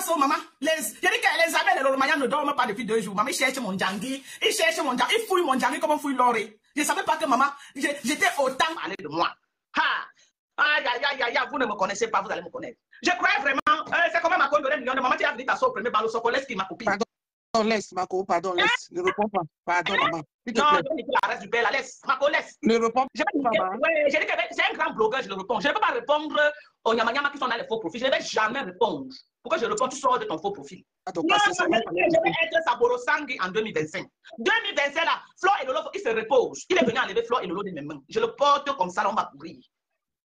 façon, maman, j'ai dit que les abeilles de l'Oromania ne dorment pas depuis 2 jours. Maman, ils cherchent mon djangui. Ils cherchent mon djangui. Ils fouillent mon djangui comme on fouille l'oré. Je ne savais pas que maman, j'étais autant parler de moi. Aïe, aïe, aïe, aïe, vous ne me connaissez pas, vous allez me connaître. Je croyais vraiment, c'est comme ma donné 1 million de maman, tu as venu t'asseoir au premier bal au Sokolès qui m'a copié. Pardon, laisse, Marco, pardon, laisse. Ne réponds pas. Pardon, maman. Non, je reste du père, la laisse. Marco, laisse. Ne réponds pas, maman. Ouais, j'ai dit que c'est un grand blogueur, je le réponds. Je ne peux pas répondre aux Nyama qui sont dans les faux profils. Je ne vais jamais répondre. Pourquoi je réponds? Tu sors de ton faux profil. Non, je vais être Saboro Sangui en 2025. 2025, là, Flo et Lolo, il se repose. Il est venu enlever Flo et Lolo de mes mains. Je le porte comme ça, on va courir.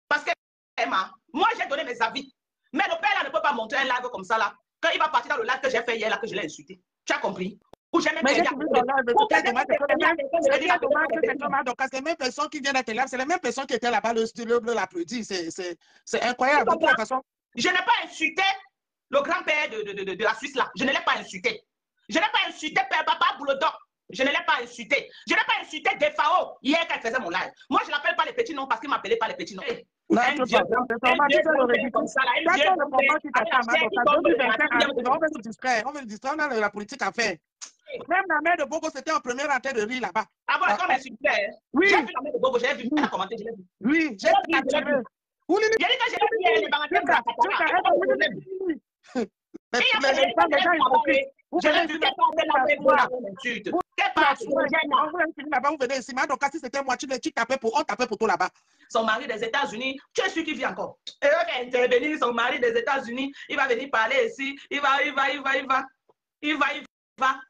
Parce que, Emma, moi, j'ai donné mes avis. Mais le père, là, ne peut pas montrer un live comme ça, là. Quand il va partir dans le live que j'ai fait hier, là, que je l'ai insulté. Tu as compris? Ou j'ai même mais j'ai trouvé ton live. C'est les mêmes personnes qui viennent à tes lives. C'est les mêmes personnes qui étaient là-bas, le l'applaudit. C'est incroyable. De toute façon. Je n'ai pas insulté le grand-père de la Suisse, là. Je ne l'ai pas insulté. Je n'ai pas insulté Papa Boulodok. Je ne l'ai pas insulté. Je n'ai pas insulté Defao hier quand il faisait mon live. Moi, je ne l'appelle pas les petits noms parce qu'il ne m'appelait pas les petits noms. Non, on va se distraire, on a la politique à faire. Même la mère de Bogo, c'était en première en train de rire là-bas. Ah bon, comme elle s'insultait. Oui. J'ai vu la mère de Bogo, j'ai vu, elle a commenté, je l'ai vu. Oui, j'ai vu. J'ai dit que j'ai vu, elle est dans la tête. Vous venez ici, donc si c'était moi, tu tapais pour, on tapait pour toi là-bas. Son mari des États-Unis, tu es sûr qu'il vit encore. Et il va intervenir, son mari des États-Unis, il va venir parler ici, il va.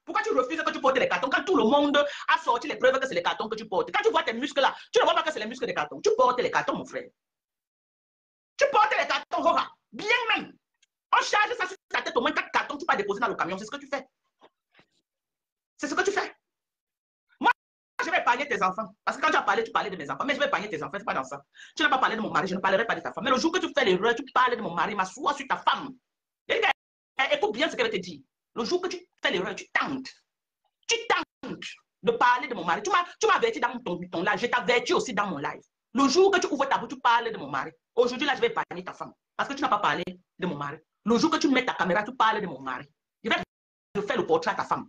Pourquoi tu refuses que tu portes les cartons quand tout le monde a sorti les preuves que c'est les cartons que tu portes? Quand tu vois tes muscles là, tu ne vois pas que c'est les muscles des cartons. Tu portes les cartons, mon frère. Tu portes les cartons, bien même. On charge ça sur ta tête, au moins 4 cartons, tu vas déposer dans le camion. C'est ce que tu fais. C'est ce que tu fais. Moi, je vais épargner tes enfants. Parce que quand tu as parlé, tu parlais de mes enfants. Mais je vais épargner tes enfants, c'est pas dans ça. Tu n'as pas parlé de mon mari, je ne parlerai pas de ta femme. Mais le jour que tu fais l'erreur, tu parles de mon mari, m'assois sur ta femme. Écoute bien ce qu'elle va te dire. Le jour que tu fais l'erreur, tu tentes de parler de mon mari. Tu m'as averti dans ton live. Je t'avertis aussi dans mon live. Le jour que tu ouvres ta bouche, tu parles de mon mari. Aujourd'hui, là, je vais épargner ta femme. Parce que tu n'as pas parlé de mon mari. Le jour que tu mets ta caméra, tu parles de mon mari. Je vais faire le portrait à ta femme.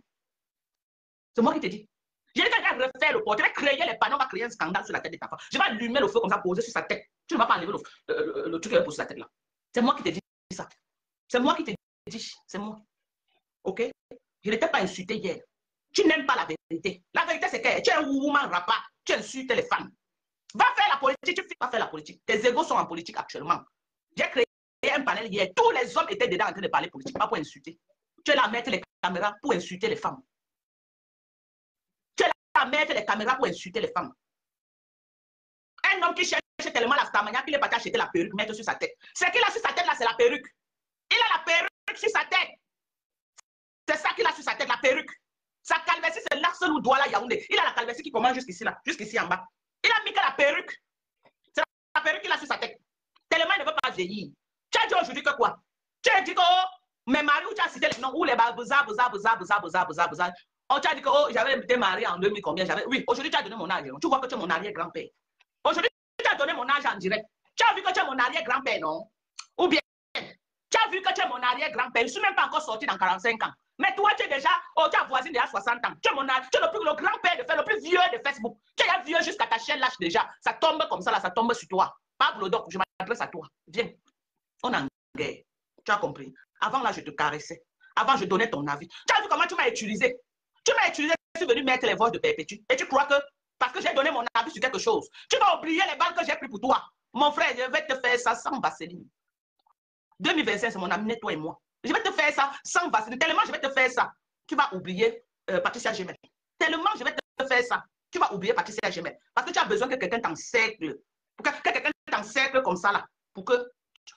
C'est moi qui te dis. Je vais refaire le portrait, je vais créer les panneaux, on va créer un scandale sur la tête de ta femme. Je vais allumer le feu comme ça, poser sur sa tête. Tu ne vas pas enlever le truc qui est posé sur la tête là. C'est moi qui te dis ça. C'est moi qui te dis. C'est moi. Ok? Je ne t'ai pas insulté hier. Tu n'aimes pas la vérité. La vérité, c'est que tu es un woman rapper. Tu insultes les femmes. Va faire la politique. Tu vas faire la politique. Tes égos sont en politique actuellement. J'ai créé un panel hier. Tous les hommes étaient dedans en train de parler politique, pas pour insulter. Tu es là à mettre les caméras pour insulter les femmes. Tu es là à mettre les caméras pour insulter les femmes. Un homme qui cherche tellement la stamania qu'il est parti acheter la perruque, mettre sur sa tête. Ce qu'il a sur sa tête là, c'est la perruque. Il a la perruque sur sa tête. C'est ça qu'il a sur sa tête, la perruque. Sa calvitie, c'est l'Arsenal ou Douala Yaoundé. Il a la calvitie qui commence jusqu'ici là, jusqu'ici en bas. Il a mis que la perruque. C'est la perruque qu'il a sur sa tête. Tellement il ne veut pas vieillir. Tu as dit aujourd'hui que quoi? Tu as dit que oh, mes maris, où tu as cité les noms, où les babouza. Oh, tu as dit que oh, j'avais été marié en 2000 combien j'avais. Oui, aujourd'hui tu as donné mon âge. Tu vois que tu es mon arrière-grand-père. Aujourd'hui tu as donné mon âge en direct. Tu as vu que tu es mon arrière-grand-père, non? Ou bien, tu as vu que tu es mon arrière-grand-père. Je ne suis même pas encore sorti dans 45 ans. Mais toi, tu es déjà, oh, tu as voisine déjà 60 ans. Tu es mon âge, tu es le grand-père de faire, le plus vieux de Facebook. Tu es vieux jusqu'à ta chaîne lâche déjà. Ça tombe comme ça, là, ça tombe sur toi. Pablo Doc, je m'adresse à toi. Viens. On est en guerre. Tu as compris? Avant, là, je te caressais. Avant, je donnais ton avis. Tu as vu comment tu m'as utilisé? Tu m'as utilisé, je suis venu mettre les voix de Perpétue. Et tu crois que, parce que j'ai donné mon avis sur quelque chose, tu vas oublier les balles que j'ai prises pour toi. Mon frère, je vais te faire ça sans vaseline. 2025, c'est mon ami, toi et moi. Je vais te faire ça sans vaseline. Tellement je vais te faire ça, tu vas oublier Patricia Gemel. Tellement je vais te faire ça, tu vas oublier Patricia Gemel. Parce que tu as besoin que quelqu'un t'encercle. Que quelqu'un t'encercle comme ça là. Pour que.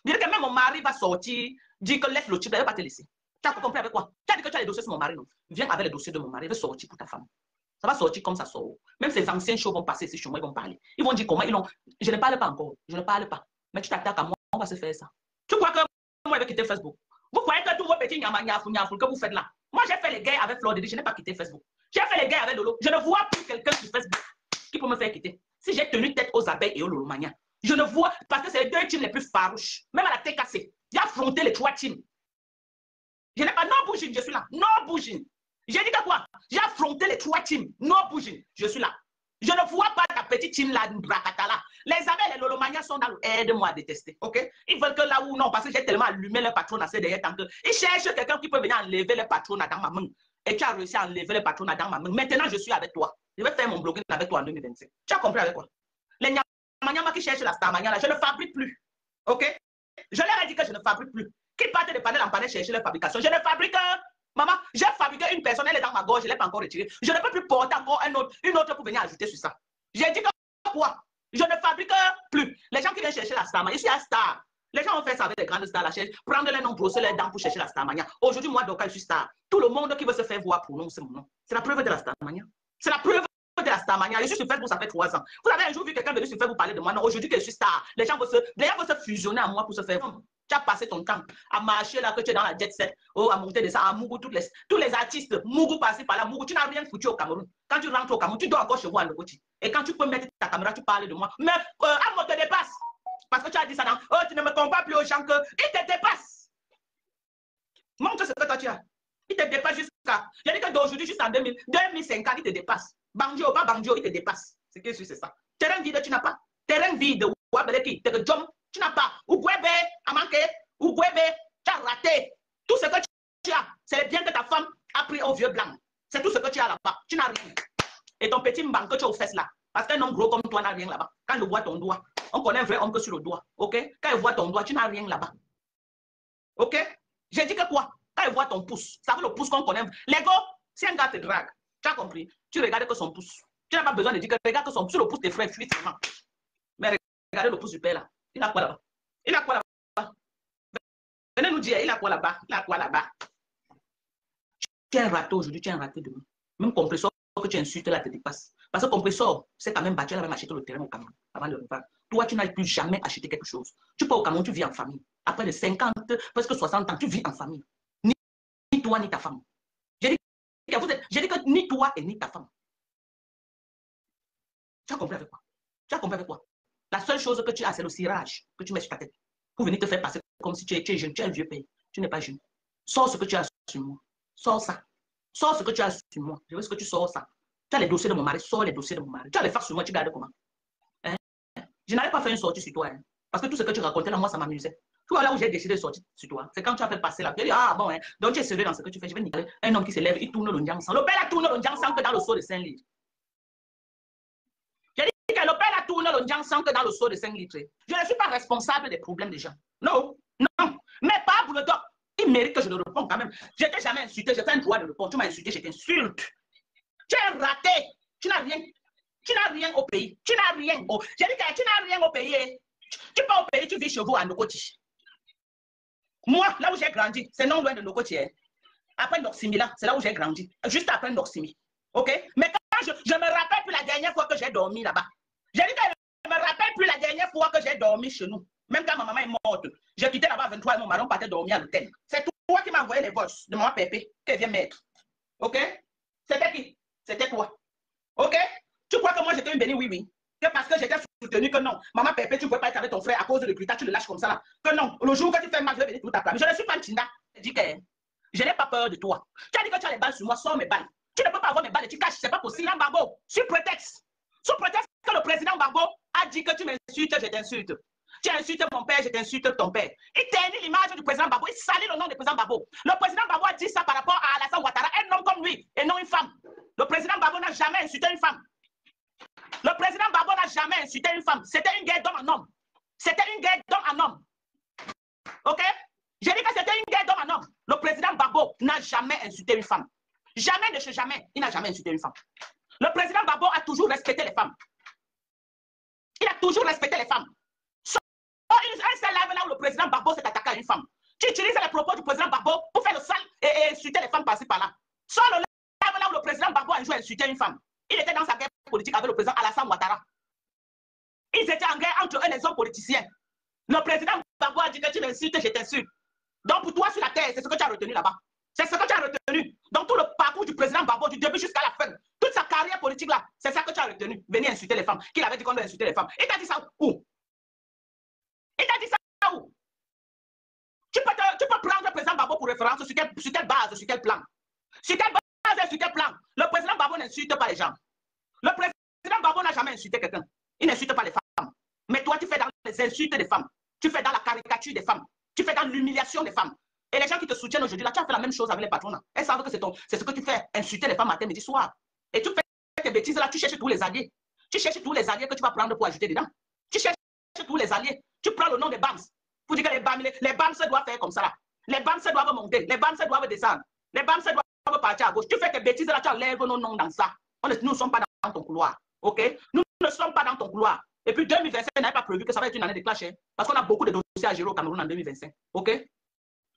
Dire que même mon mari va sortir, dire que laisse le type, il ne va pas te laisser. Tu as compris avec quoi? Tu as dit que tu as les dossiers sur mon mari, non? Viens avec les dossiers de mon mari, il va sortir pour ta femme. Ça va sortir comme ça sort. Même ces anciens shows vont passer ici chez moi, ils vont parler. Ils vont dire comment ils l'ont. Je ne parle pas encore. Je ne parle pas. Mais tu t'attaques à moi, on va se faire ça. Tu crois que moi, je vais quitter Facebook? Vous croyez que tout vos petits nyafou que vous faites là? Moi, j'ai fait les gays avec Fleur de je n'ai pas quitté Facebook. J'ai fait les gays avec Lolo. Je ne vois plus quelqu'un sur Facebook qui peut me faire quitter. Si j'ai tenu tête aux abeilles et aux Lolomania, je ne vois, parce que c'est les deux teams les plus farouches. Même à la TKC, j'ai affronté les 3 teams. Je n'ai pas no bouging, je suis là. No bouging. J'ai dit que quoi? J'ai affronté les 3 teams. No bouging, je suis là. Je ne vois pas ta petite team là, Brakatala. Les Abel et Lolomania sont dans le aide-moi à détester. Ok? Ils veulent que là où non, parce que j'ai tellement allumé le patron à ces derniers temps que ils cherchent quelqu'un qui peut venir enlever le patron dans ma main. Et tu as réussi à enlever le patron dans ma main. Maintenant, je suis avec toi. Je vais faire mon blogging avec toi en 2025. Tu as compris avec quoi? Les Nyamanyama qui cherchent la Starmania là, je ne fabrique plus. Ok? Je leur ai dit que je ne fabrique plus. Qui partent de panel en panel chercher leur fabrication. Je ne fabrique un. Maman, j'ai fabriqué une personne, elle est dans ma gorge, je ne l'ai pas encore retirée. Je ne peux plus porter encore une autre pour venir ajouter sur ça. J'ai dit que quoi? Je ne fabrique plus. Les gens qui viennent chercher la Starmania, ici à Star. Les gens ont fait ça avec les grandes stars, la cherche, prendre les noms, brosser les dents pour chercher la Starmania. Aujourd'hui, moi, donc, je suis Star. Tout le monde qui veut se faire voir pour nous, c'est mon nom. C'est la preuve de la Starmania. C'est la preuve de la Starmania. Je suis sur Facebook, ça fait 3 ans. Vous avez un jour vu quelqu'un venir sur Facebook parler de moi? Non, aujourd'hui que je suis Star. Les gens veulent se fusionner à moi pour se faire. Tu as passé ton temps à marcher là, que tu es dans la jet set, à monter des ça, à Mougou, tous les artistes, Mougou passé par là, Mougou, tu n'as rien foutu au Cameroun. Quand tu rentres au Cameroun, tu dois encore chez vous à Lokoti. Et quand tu peux mettre ta caméra, tu parles de moi. Mais Amo te dépasse. Parce que tu as dit ça dans, oh, tu ne me compares plus aux gens que, il te dépasse. Montre ce que toi tu as. Il te dépasse jusqu'à, j'ai dit que d'aujourd'hui jusqu'en 2050, il te dépasse. Banjo, pas Banjo, il te dépasse. C'est que c'est ça. Terrain vide, tu n'as pas. Terrain vide, Wabeleki, tu n'as pas. Ougwebe, a manqué. Ougwebe, tu as raté. Tout ce que tu as, c'est bien que ta femme a pris au vieux blanc. C'est tout ce que tu as là-bas. Tu n'as rien. Et ton petit mban que tu as aux fesses là. Parce qu'un homme gros comme toi n'a rien là-bas. Quand il voit ton doigt, on connaît un vrai homme que sur le doigt. Ok? Quand il voit ton doigt, tu n'as rien là-bas. Ok? J'ai dit que quoi? Quand il voit ton pouce, ça veut le pouce qu'on connaît. L'ego, si un gars te drague, tu as compris? Tu regardes que son pouce. Tu n'as pas besoin de dire que regarde que son pouce, le pouce des frères fuit seulement. Mais regardez le pouce du père là. Il a quoi là-bas? Il a quoi là-bas? Venez nous dire, il a quoi là-bas? Il a quoi là-bas? Tu es un raté aujourd'hui, tu es un raté demain. Même compresseur que tu insultes là te dépasse. Parce que compresseur, c'est quand même battu, elle a même acheté le terrain au Cameroun avant le repas. Toi, tu n'as plus jamais acheté quelque chose. Tu pars au Cameroun, tu vis en famille. Après de 50, presque 60 ans, tu vis en famille. Ni toi, ni ta femme. J'ai dit que ni toi et ni ta femme. Tu as compris avec quoi? Tu as compris avec quoi? La seule chose que tu as, c'est le cirage que tu mets sur ta tête. Pour venir te faire passer comme si tu es jeune. Tu es un vieux père. Tu n'es pas jeune. Sors ce que tu as sur moi. Sors ça. Sors ce que tu as sur moi. Je veux ce que tu sors ça. Tu as les dossiers de mon mari. Sors les dossiers de mon mari. Tu as les fax sur moi. Tu gardes comment? Hein? Je n'avais pas fait une sortie sur toi. Hein? Parce que tout ce que tu racontais là, moi, ça m'amusait. Tu vois là où j'ai décidé de sortir sur toi. C'est quand tu as fait passer là. Tu as dit, ah bon, hein? Donc tu es sérieux dans ce que tu fais. Je vais niquer un homme qui se lève, il tourne le njang sang. Le père a tourné le njang sang que dans le seau de 5 litres. J'ai dit que le père a tourné le njang sang que dans le seau de 5 litres. Je ne suis pas responsable des problèmes des gens. Non, non. Mais pas pour le dos. Il mérite que je le réponde quand même. Je ne t'ai jamais insulté, j'ai fait un droit de répondre. Tu m'as insulté, je t'insulte. Tu es raté. Tu n'as rien. Tu n'as rien au pays. Tu n'as rien. Oh. J'ai dit que tu n'as rien au pays. Tu pars au pays, tu vis chez vous à Nokoti. Moi, là où j'ai grandi, c'est non loin de Nokoti. Après Noximi, là, c'est là où j'ai grandi. Juste après Noximi. OK? Mais quand je me rappelle plus la dernière fois que j'ai dormi là-bas. J'ai dit que je ne me rappelle plus la dernière fois que j'ai dormi chez nous. Même quand ma maman est morte, j'ai quitté là-bas à 23 et mon mari partait dormir à l'hôtel. C'est toi qui m'as envoyé les voices de maman Pépé qu'elle vient mettre. OK? C'était qui? C'était toi. OK? Tu crois que moi j'étais une bénie? Oui, oui. Que parce que j'étais soutenu que non. Maman Pépé, tu ne pouvais pas être avec ton frère à cause de l'hôpital, tu le lâches comme ça là. Que non. Le jour que tu fais mal, je vais venir tout ta place. Je ne suis pas une Tinda. Je dis que je n'ai pas peur de toi. Tu as dit que tu as les balles sur moi, sors mes balles. Tu ne peux pas avoir mes balles et tu caches, c'est pas possible. Barbo, sous prétexte que le président Barbo a dit que tu m'insultes, je t'insulte. Tu insultes mon père, je t'insulte ton père. Il ternit l'image du président Barbo, il salit le nom du président Barbo. Le président Barbo a dit ça par rapport à Alassane Ouattara, un homme comme lui et non une femme. Le président Barbo n'a jamais insulté une femme. Le président Barbo n'a jamais insulté une femme. C'était une guerre d'homme en homme. C'était une guerre d'homme en homme. OK? J'ai dit que c'était une guerre d'homme en homme. Le président Barbo n'a jamais insulté une femme. Jamais de chez jamais, il n'a jamais insulté une femme. Le président Barbo a toujours respecté les femmes. Il a toujours respecté les femmes. Un seul live là où le président Barbo s'est attaqué à une femme. Tu utilises les propos du président Barbo pour faire le sale et insulter les femmes par-ci par-là. Sans le live là où le président Barbo a joué à insulter une femme. Il était dans sa guerre politique avec le président Alassane Ouattara. Ils étaient en guerre entre eux, les hommes politiciens. Le président Barbo a dit que tu m'insultes, je t'insulte. Donc pour toi sur la terre, c'est ce que tu as retenu là-bas. C'est ce que tu as retenu. Donc tout le parcours du président Barbo, du début jusqu'à la fin, toute sa carrière politique là, c'est ça que tu as retenu. Venir insulter les femmes. Qu'il avait dit qu'on doit insulter les femmes. Il t'a dit ça où? Il t'a dit ça où? Tu peux prendre le président Barbo pour référence sur quelle base, sur quel plan? Sur quelle base et sur quel plan? Le président Babo n'insulte pas les gens. Le président Babo n'a jamais insulté quelqu'un. Il n'insulte pas les femmes. Mais toi, tu fais dans les insultes des femmes. Tu fais dans la caricature des femmes. Tu fais dans l'humiliation des femmes. Et les gens qui te soutiennent aujourd'hui, là, tu as fait la même chose avec les patrons. Elles savent que c'est ce que tu fais, insulter les femmes matin, midi, soir. Et tu fais tes bêtises là, tu cherches tous les alliés. Tu cherches tous les alliés que tu vas prendre pour ajouter dedans. Tu cherches tous les alliés. Tu prends le nom des BAMS pour dire que les BAMS doivent faire comme ça là. Les BAMS doivent monter. Les BAMS doivent descendre. Les BAMS doivent partir à gauche. Tu fais tes bêtises là, tu enlèves nos noms dans ça. Nous ne sommes pas dans ton couloir. OK? Nous ne sommes pas dans ton couloir. Et puis 2025 n'est pas prévu que ça va être une année de clash. Hein, parce qu'on a beaucoup de dossiers à gérer au Cameroun en 2025. OK?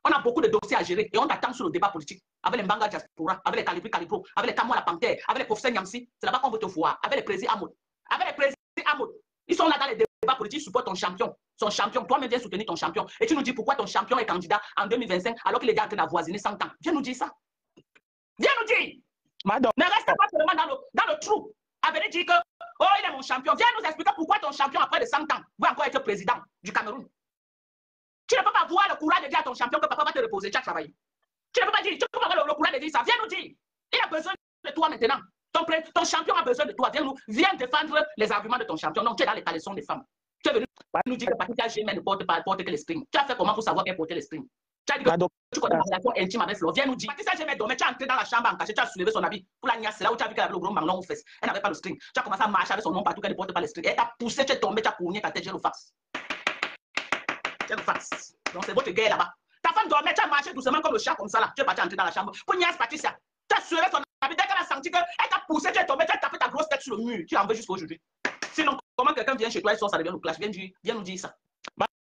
On a beaucoup de dossiers à gérer et on attend sur le débat politique. Avec les Mbanga Diaspora, avec les Calibro, avec les Kamoa la Panthère, avec les professeurs Nyamsi. C'est là-bas qu'on veut te voir. Avec les présidents Amoud. Avec les présidents Amoud. Ils sont là dans les débats politiques, ils supportent ton champion. Son champion. Toi-même viens soutenir ton champion. Et tu nous dis pourquoi ton champion est candidat en 2025 alors qu'il est déjà en train d'avoisiner 100 ans. Viens nous dire ça. Viens nous dire. Madame. Ne reste pas seulement dans le trou. À venir dire que, oh, il est mon champion. Viens nous expliquer pourquoi ton champion, après de 100 ans, va encore être président du Cameroun. Tu ne peux pas voir le courage de dire à ton champion que papa va te reposer, tu as travaillé. Tu ne peux pas dire, tu peux pas avoir le courage de dire ça. Viens nous dire. Il a besoin de toi maintenant. Ton champion a besoin de toi. Viens défendre les arguments de ton champion. Non, tu es dans les caleçons des femmes. Tu es venu nous dire que Patricia Gémen ne porte que les strings. Tu as fait comment pour savoir qu'elle portait les strings? Tu as dit que tu connais la relation intime avec Flo. Viens nous dire. Patricia Gémen dormait, tu es entré dans la chambre en cachet, tu as soulevé son habit pour la niasse. C'est là où tu as vu qu'elle avait le gros manglon aux fesses. Elle n'avait pas le string. Tu as commencé à marcher avec son nom partout qu'elle ne porte pas les strings. Elle t'a poussé, tu es tombé, tu as courné ta tête, j'ai le fax. J'ai le fax. Donc c'est votre guerre là-bas. Ta femme dormait, tu as marché doucement comme le chat comme ça là. Tu es parti entrer dans la chambre. Pour niasse Patricia. Tu as soulevé son habit. Dès qu'elle a senti qu'elle t'a poussé, tu es tombé, tu as tapé ta grosse tête sur le mur. Tu en veux jusqu'à aujourd'hui. Sinon, comment quelqu'un vient chez toi et sort, ça devient le clash. Viens nous dire ça.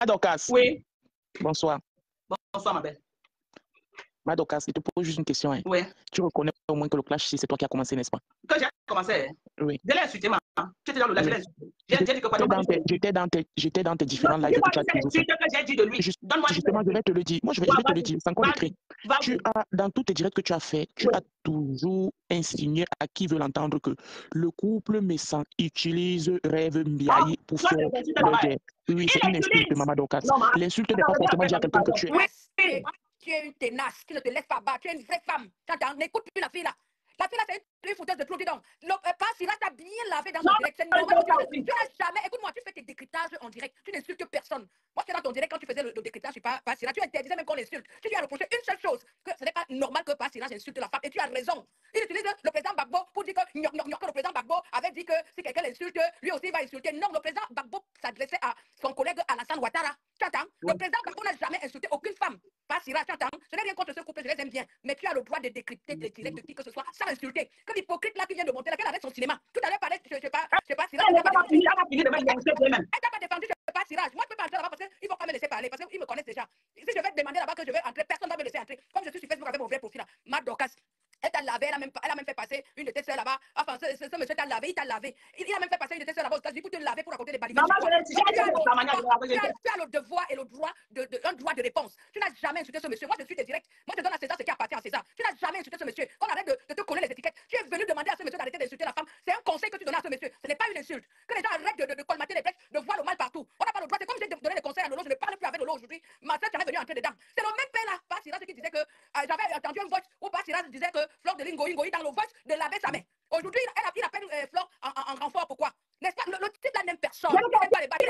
Madokas. Oui. Bonsoir. Bonsoir, ma belle. Madokas, je te pose juste une question. Hein. Oui. Tu reconnais au moins que le clash, c'est toi qui as commencé, n'est-ce pas? Que j'ai commencé. Oui. Je l'ai insulté, maman. Tu étais dans le live, je l'ai insulté. J'étais dans tes différents lives. J'ai dit de lui. Justement, je vais te le dire. Moi, je vais te le dire. Sans quoi écrit. Dans tous tes directs que tu as fait, tu as toujours insigné à qui veut l'entendre que le couple Messan utilise Rêve Mbiaye pour faire le guerre. Oui, c'est une insulte, Maman Dokas. L'insulte n'est pas forcément dire à quelqu'un que tu es. Oui, tu es une tenace, tu ne te laisses pas battre, tu es une vraie femme. N'écoute plus la fille là. La fille là, c'est une fouteuse de trou, dis donc. Pas si là, t'as bien lavé dans ton direct. C'est normal. Tu n'as jamais. Écoute-moi, tu fais tes décryptages en direct. Tu n'insultes personne. Moi, j'étais dans ton direct quand tu faisais le décryptage, je sais pas si là, tu interdisais même qu'on insulte. Tu lui as reproché une seule chose, que ce n'est pas normal que pas si là, j'insulte la femme. Et tu as raison. Il utilise le président Gbagbo pour dire que le président Gbagbo avait dit que si quelqu'un l'insulte, lui aussi va insulter. Non, le président Gbagbo s'adressait à son collègue Alassane Ouattara. Tu entends? Le président Gbagbo n'a jamais insulté aucune femme. Pas si là, tu entends? Je n'ai rien contre ce couple, je les aime bien. Mais tu as le droit de décrypter les directs de qui que ce soit sans insulter. Comme l'hypocrite là qui vient de monter là, qu'elle arrête son cinéma. Tout à l'heure, je sais pas si là. Elle n'a pas défendu, je sais pas si là. Moi, je peux pas entrer là-bas parce qu'il faut pas me laisser parler, parce qu'ils me connaissent déjà. Si je vais te demander là-bas que je vais entrer, personne ne va me laisser entrer. Comme je suis sur Facebook avec mon vrai profil là, Madokas. Elle t'a lavé, elle a même fait passer une de tes soeurs là-bas. Enfin, ce monsieur t'a lavé, il t'a lavé. Il a même fait passer une de tes soeurs là-bas aux États-Unis pour te laver, pour raconter des balivernes. Tu as le devoir et le droit un droit de réponse. Tu n'as jamais insulté ce monsieur. Moi, je suis des directs. Moi, je donne à César ce qui appartient à César. Tu n'as jamais insulté ce monsieur. On arrête de te coller les étiquettes. Tu es venu demander à ce monsieur d'arrêter d'insulter la femme. C'est un conseil que tu donnes à ce monsieur. Ce n'est pas une insulte. Que les gens arrêtent de colmater les brèches, de voir le mal partout. On n'a pas le droit. C'est comme j'ai donné des conseils à Lolo. Je ne parle plus avec Lolo aujourd'hui. Ma soeur est venue entrer dedans. C'est le même père là, pas Silas, qui disait que j'avais entendu une voix où pas Silas disait que Fleur de Lingoï dans le voice de l'abbé Samé. Aujourd'hui, il appelle Fleur en renfort. Pourquoi? N'est-ce pas? Le type là n'aime personne. Il n'aime pas les babines.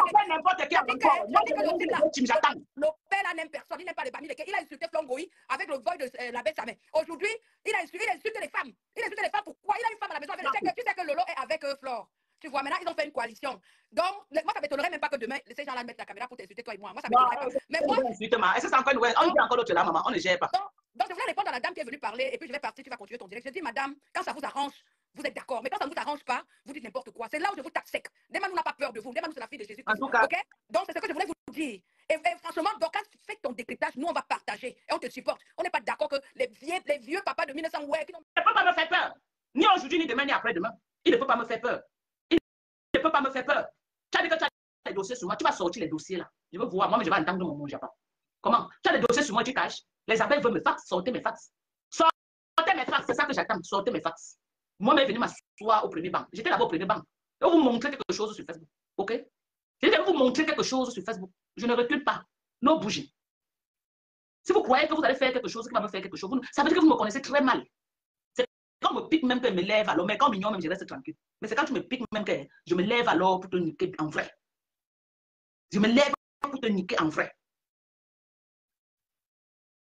Le père là n'aime personne. Il n'aime pas les babines. Il a insulté Fleur Ngoï avec le voice de l'abbé Samé. Aujourd'hui, il a insulté les femmes. Il a insulté les femmes. Pourquoi? Il a une femme à la maison. Tu sais que Lolo est avec Fleur. Tu vois, maintenant, ils ont fait une coalition. Donc, moi, ça ne m'étonnerait même pas que demain, ces gens-là mettent la caméra pour t'insulter, toi et moi. Moi, ça ne m'étonnerait pas. Mais moi. Est-ce que c'est encore une nouvelle? On dit encore l'autre là, maman. On ne gère pas. Donc, je voulais répondre à la dame qui est venue parler et puis je vais partir, tu vas continuer ton direct. Je dis, madame, quand ça vous arrange, vous êtes d'accord. Mais quand ça ne vous arrange pas, vous dites n'importe quoi. C'est là où je vous tape sec. Demain, nous n'a pas peur de vous. Demain, nous, c'est la fille de Jésus. En tout cas. OK? Donc, c'est ce que je voulais vous dire. Et franchement, donc, quand tu fais ton décryptage, nous, on va partager et on te supporte. On n'est pas d'accord que les vieux papas de 1900, ouais, qui n'ont. Il ne peut pas me faire peur. Ni aujourd'hui, ni demain, ni après-demain. Il ne peut pas me faire peur. Il ne peut pas me faire peur. Tu as dit que tu as des dossiers sur moi. Tu vas sortir les dossiers là. Je veux voir. Moi, mais je vais entendre mon Japon. Comment? Tu as des dossiers sur moi, tu caches. Les appels veulent me fax. Sortez mes fax. Sortez mes fax. C'est ça que j'attends. Sortez mes fax. Moi, je suis venu m'asseoir au premier banc. J'étais là-bas au premier banc. Je vais vous montrer quelque chose sur Facebook. OK? Je vais vous montrer quelque chose sur Facebook. Je ne recule pas. Non bougie. Si vous croyez que vous allez faire quelque chose, que va me faire quelque chose, ça veut dire que vous me connaissez très mal. C'est quand on me pique même que je me lève alors, mais quand mignon même, je reste tranquille. Mais c'est quand tu me piques même que je me lève alors pour te niquer en vrai. Je me lève pour te niquer en vrai.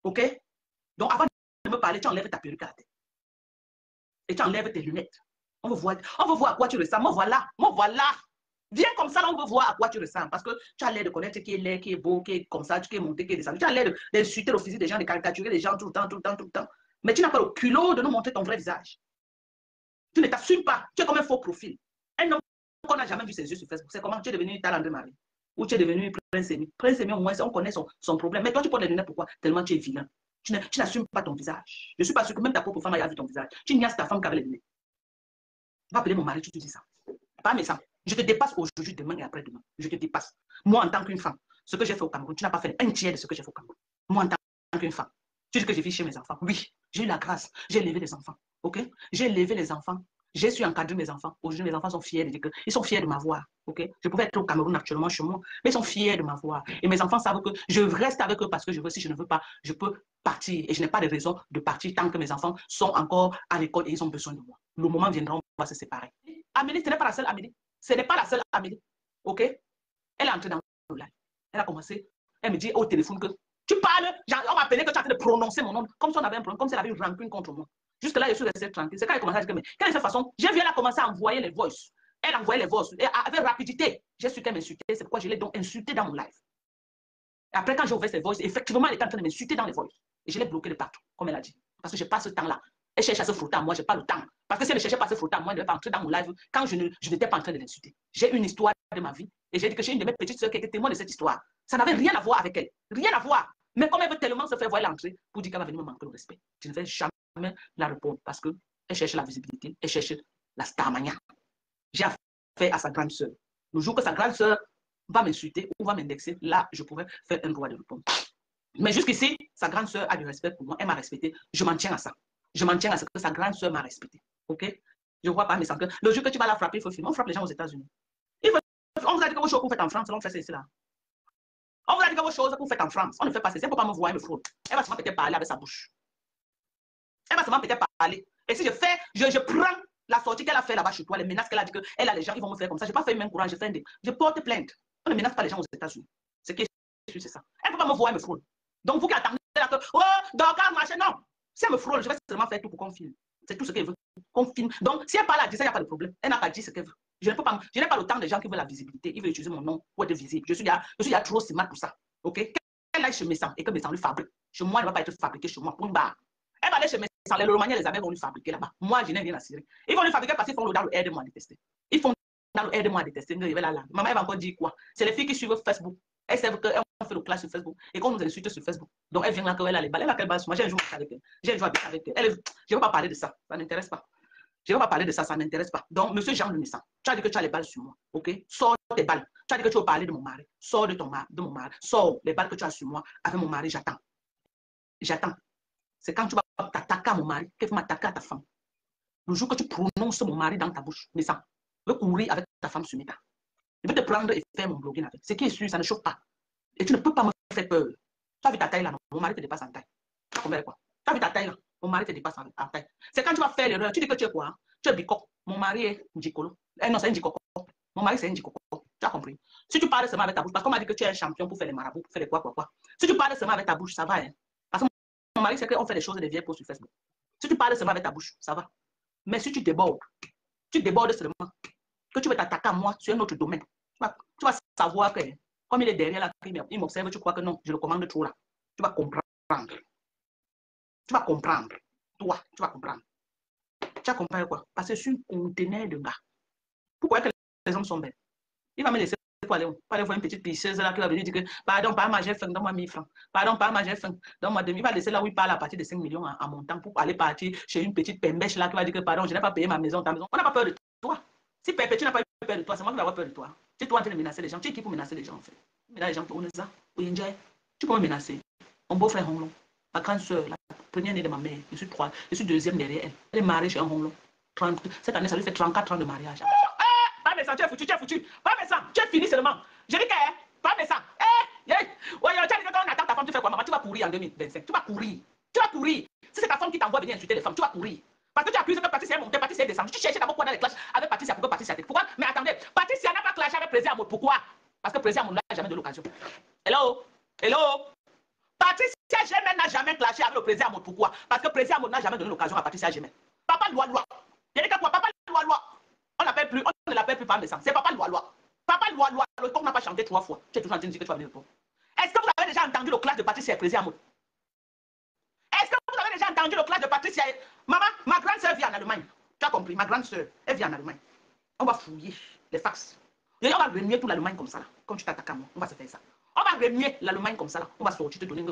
Ok? Donc avant de me parler, tu enlèves ta perruque à la tête. Et tu enlèves tes lunettes. On veut voir à quoi tu ressembles. Moi voilà, moi voilà. Viens comme ça, là, on veut voir à quoi tu ressembles. Parce que tu as l'air de connaître qui est laid, qui est beau, qui est comme ça, qui est monté, qui est descendu. Tu as l'air d'insulter le physique des gens, de caricaturer les gens tout le temps, tout le temps, tout le temps. Mais tu n'as pas le culot de nous montrer ton vrai visage. Tu ne t'assumes pas. Tu es comme un faux profil. Un homme qu'on n'a jamais vu ses yeux sur Facebook. C'est comment tu es devenu talent de Marie. Ou tu es devenu Prince Amy. Prince Amy, au moins, on connaît son problème. Mais toi, tu portes les lunettes, pourquoi? Tellement tu es vilain. Tu n'assumes pas ton visage. Je ne suis pas sûr que même ta propre femme a vu ton visage. Tu niaises ta femme qui avait les lunettes. Va appeler mon mari, tu te dis ça. Pas méchant. Je te dépasse aujourd'hui, demain et après-demain. Je te dépasse. Moi, en tant qu'une femme, ce que j'ai fait au Cameroun, tu n'as pas fait un tiers de ce que j'ai fait au Cameroun. Moi, en tant qu'une femme, tu dis que je vis chez mes enfants. Oui, j'ai eu la grâce. J'ai élevé les enfants. Ok? J'ai élevé les enfants. J'ai su encadrer mes enfants. Aujourd'hui, mes enfants sont fiers de dire que ils sont fiers de m'avoir. Ok? Je pouvais être au Cameroun actuellement chez moi, mais ils sont fiers de m'avoir. Et mes enfants savent que je reste avec eux parce que je veux. Si je ne veux pas, je peux partir. Et je n'ai pas de raison de partir tant que mes enfants sont encore à l'école et ils ont besoin de moi. Le moment viendra, on va se séparer. Amélie, ce n'est pas la seule Amélie. Ce n'est pas la seule Amélie. Ok? Elle est entrée dans le live. Elle a commencé. Elle me dit au téléphone que tu parles. On m'appelait que tu es en train de prononcer mon nom comme si on avait un problème, comme si elle avait une rancune contre moi. Jusque-là, je suis restée tranquille. C'est quand elle commençait à dire que, mais quelle est cette façon? J'ai vu, elle a commencé à envoyer les voices. Elle envoyait les voices. Et avec rapidité. J'ai su qu'elle m'insultait. C'est pourquoi je l'ai donc insultée dans mon live. Et après, quand j'ai ouvert ses voices, effectivement, elle était en train de m'insulter dans les voices. Et je l'ai bloqué de partout, comme elle a dit. Parce que je n'ai pas ce temps-là. Elle cherche à se frotter à moi, je n'ai pas le temps. Parce que si elle ne cherchait pas à se frotter à moi, elle ne devait pas entrer dans mon live quand je n'étais pas en train de l'insulter. J'ai une histoire de ma vie et j'ai dit que j'ai une de mes petites soeurs qui était témoin de cette histoire. Ça n'avait rien à voir avec elle. Rien à voir. Mais comme elle veut tellement se faire voir l'entrée pour dire qu'elle va venir me manquer le respect, je ne vais jamais la répondre parce qu'elle cherche la visibilité, elle cherche la starmania. J'ai affaire à sa grande soeur. Le jour que sa grande soeur va m'insulter ou va m'indexer, là, je pourrais faire un droit de répondre. Mais jusqu'ici, sa grande soeur a du respect pour moi. Elle m'a respecté. Je m'en tiens à ça. Je m'en tiens à ce que sa grande soeur m'a respecté. OK? Je ne vois pas mes sangs. Le jour que tu vas la frapper, il faut filmer. On frappe les gens aux États-Unis. On vous a dit que vos choses que vous faites en France, on fait ça ici là. On vous a dit que vos choses que vous faites en France, on ne fait pas ça. Elle ne peut pas me voir, elle me fraude. Elle va seulement peut-être parler avec sa bouche. Elle va seulement peut-être parler. Et si je fais, je prends la sortie qu'elle a fait là-bas chez toi, les menaces qu'elle a dit qu'elle a les gens, ils vont me faire comme ça. Je n'ai pas fait le même courage, je porte plainte. On ne menace pas les gens aux États-Unis. Ce qui est sûr, c'est ça. Elle ne peut pas me voir, elle me fraude. Donc, vous qui attendez là que, oh, d'accord, machin, non. Si elle me frôle, je vais seulement faire tout pour qu'on filme. C'est tout ce qu'elle veut. Qu'on filme. Donc, si elle parle à dire ça, il n'y a pas de problème. Elle n'a pas dit ce qu'elle veut. Je n'ai pas le temps des gens qui veulent la visibilité. Ils veulent utiliser mon nom pour être visible. Je suis là trop smart pour ça. OK? Elle aille chez Messan et que Messan lui fabrique. Chez moi, elle ne va pas être fabriquée chez moi. Pour une barre. Elle va aller chez Messan. Les Romaniens, les Américains vont lui fabriquer là-bas. Moi, je n'ai rien à cirer. Ils vont lui fabriquer parce qu'ils font le dans le aide-moi à détester. Ils font dans le aide-moi à détester. Maman, elle va encore dire quoi? C'est les filles qui suivent Facebook. Elles savent qu'elles ont fait le clash sur Facebook et qu'on nous insulte sur Facebook. Donc, elle vient là, elle a les balles. Elle a quelle balle sur moi? J'ai un jour avec elle. J'ai un jour avec elle. Je ne vais pas parler de ça. Ça n'intéresse pas. Je ne vais pas parler de ça. Ça n'intéresse pas. Donc, monsieur Jean de Messan, tu as dit que tu as les balles sur moi. OK? Sors tes balles. Tu as dit que tu veux parler de mon mari. Sors de mon mari. Sors les balles que tu as sur moi. Avec mon mari, j'attends. J'attends. C'est quand tu vas t'attaquer à mon mari que tu vas m'attaquer à ta femme. Le jour que tu prononces mon mari dans ta bouche, Messan, je vais courir avec ta femme sur mes tas. Je vais te prendre et faire mon blogging avec. Ce qui est sûr, ça ne chauffe pas. Et tu ne peux pas me faire peur. Tu as vu ta taille là, non? Mon mari te dépasse en taille. Tu as combien quoi? Tu as vu ta taille là? Mon mari te dépasse en taille. C'est quand tu vas faire l'erreur. Tu dis que tu es quoi? Hein? Tu es bicoque. Mon mari est Njikolo. Non, c'est Njikoko. Mon mari, c'est Njikoko. Tu as compris? Si tu parles seulement avec ta bouche, parce qu'on m'a dit que tu es un champion pour faire les marabouts, pour faire les quoi. Si tu parles seulement avec ta bouche, ça va. Hein? Parce que mon mari, c'est qu'on fait des choses et des vieilles posts sur Facebook. Si tu parles seulement avec ta bouche, ça va. Mais si tu débordes seulement, que tu veux t'attaquer à moi sur un autre domaine, tu vas savoir que, comme il est derrière là, il m'observe, tu crois que non, je le commande trop là. Tu vas comprendre. Tu vas comprendre. Toi, tu vas comprendre. Tu vas comprendre quoi? Parce que je suis un conteneur de gars. Pourquoi que les hommes sont belles? Il va me laisser pour aller voir une petite pisseuse là qui va venir dire que, pardon, pas ma j'ai faim, donne-moi 1000 francs. Pardon, pas ma j'ai faim, donne-moi 2000. Il va laisser là où il parle à partir de 5 millions en montant pour aller partir chez une petite pembèche là qui va dire que, pardon, je n'ai pas payé ma maison, ta maison. On n'a pas peur de toi. Si Pépé, tu n'as pas eu peur de toi, c'est moi qui vais avoir peur de toi. Tu es toi en train de menacer les gens. Tu es qui pour menacer les gens en fait? Mais les gens pour ça. Tu peux me menacer. Mon beau-frère Honglon, ma grande soeur, la première née de ma mère, je suis deuxième derrière elle. Elle est mariée chez un Honglon. Cette année, ça lui fait 34 ans de mariage. Pas méchant, tu es foutu. Pas méchant, tu es fini seulement. Je dis que, pas méchant. Tu as dit que on attend ta ta femme, tu fais quoi, maman? Tu vas courir en 2025. Tu vas courir. Tu vas courir. Si c'est ta femme qui t'envoie venir insulter les femmes, tu vas courir. Parce que tu accuses que Patricia est montée, Patricia est descendue. Tu cherches d'abord quoi dans les clashs avec Patricia. Pourquoi Patricia? Pourquoi? Mais attendez, Patricia n'a pas clashé avec Président Amour. Pourquoi? Parce que Président Amour n'a jamais de l'occasion. Hello? Hello? Patricia Germain n'a jamais clashé avec le Président Amour. Pourquoi? Parce que Président Amour n'a jamais donné l'occasion à Patricia Germain. Papa Loi. Il y a quoi? Papa Loi. On ne l'appelle plus femme de sang. C'est Papa Loi. Papa Loi. Le ton n'a pas chanté 3 fois. Tu es toujours en train de dire que tu vas venir le pont. Est-ce que vous avez déjà entendu le clash de Patricia et Président Amour? Est-ce que vous avez déjà entendu le clash de Patricia? Maman, ma grande soeur vit en Allemagne. Tu as compris? Ma grande soeur, elle vit en Allemagne. On va fouiller les fax. Et on va remuer toute l'Allemagne comme ça. Là. Comme tu t'attaques à moi, on va se faire ça. On va remuer l'Allemagne comme ça. Là. On va sortir te donner.